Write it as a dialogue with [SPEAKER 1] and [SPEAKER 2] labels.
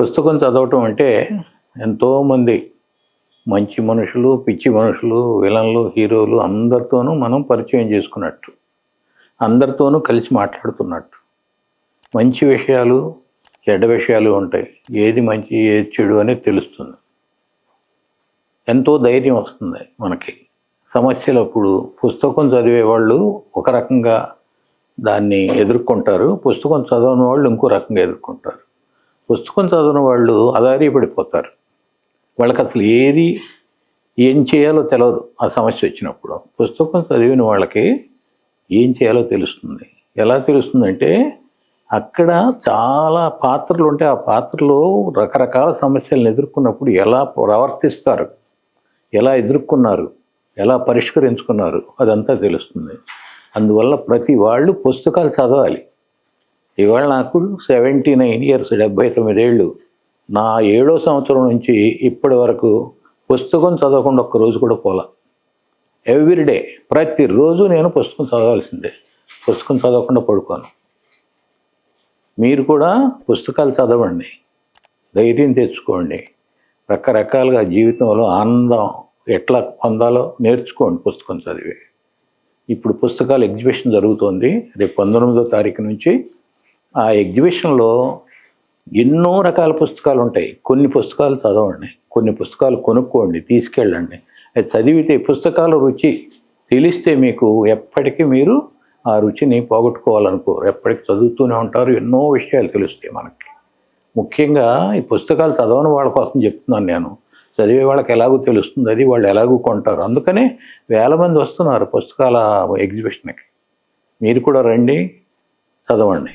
[SPEAKER 1] పుస్తకం చదవటం అంటే ఎంతోమంది మంచి మనుషులు, పిచ్చి మనుషులు, విలన్లు, హీరోలు అందరితోనూ మనం పరిచయం చేసుకున్నట్టు, అందరితోనూ కలిసి మాట్లాడుతున్నట్టు. మంచి విషయాలు, చెడ్డ విషయాలు ఉంటాయి. ఏది మంచి, ఏది చెడు అనేది తెలుస్తుంది. ఎంతో ధైర్యం వస్తుంది మనకి. సమస్యలప్పుడు పుస్తకం చదివే వాళ్ళు ఒక రకంగా దాన్ని ఎదుర్కొంటారు, పుస్తకం చదవని వాళ్ళు ఇంకో రకంగా ఎదుర్కొంటారు. పుస్తకం చదవని వాళ్ళు అదారి పడిపోతారు. వాళ్ళకి అసలు ఏం చేయాలో తెలియదు. ఆ సమస్య వచ్చినప్పుడు పుస్తకం చదివిన వాళ్ళకి ఏం చేయాలో తెలుస్తుంది. ఎలా తెలుస్తుందంటే, అక్కడ చాలా పాత్రలు ఉంటే ఆ పాత్రలో రకరకాల సమస్యలను ఎదుర్కొన్నప్పుడు ఎలా ప్రవర్తిస్తారు, ఎలా ఎదుర్కొన్నారు, ఎలా పరిష్కరించుకున్నారు, అదంతా తెలుస్తుంది. అందువల్ల ప్రతి వాళ్ళు పుస్తకాలు చదవాలి. ఇవాళ నాకు 79 ఇయర్స్, 79 ఏళ్ళు. నా 7వ సంవత్సరం నుంచి ఇప్పటి వరకు పుస్తకం చదవకుండా ఒక్కరోజు కూడా పోలా. ఎవ్రీడే, ప్రతిరోజు నేను పుస్తకం చదవాల్సిందే. పుస్తకం చదవకుండా పడుకోను. మీరు కూడా పుస్తకాలు చదవండి, ధైర్యం తెచ్చుకోండి, రకరకాలుగా జీవితంలో ఆనందం ఎట్లా పొందాలో నేర్చుకోండి పుస్తకం చదివి. ఇప్పుడు పుస్తకాల ఎగ్జిబిషన్ జరుగుతోంది. రేపు 19వ తారీఖు నుంచి ఆ ఎగ్జిబిషన్లో ఎన్నో రకాల పుస్తకాలు ఉంటాయి. కొన్ని పుస్తకాలు చదవండి, కొన్ని పుస్తకాలు కొనుక్కోండి, తీసుకెళ్ళండి. అది చదివితే పుస్తకాల రుచి తెలిస్తే మీకు ఎప్పటికీ మీరు ఆ రుచిని పోగొట్టుకోవాలనుకోరు. ఎప్పటికీ చదువుతూనే ఉంటారు. ఎన్నో విషయాలు తెలుస్తాయి మనకి. ముఖ్యంగా ఈ పుస్తకాలు చదవని వాళ్ళ కోసం చెప్తున్నాను నేను. చదివే వాళ్ళకి ఎలాగో తెలుస్తుంది, అది వాళ్ళు ఎలాగూ కొంటారు. అందుకనే వేల మంది వస్తున్నారు పుస్తకాల ఎగ్జిబిషన్కి. మీరు కూడా రండి, చదవండి.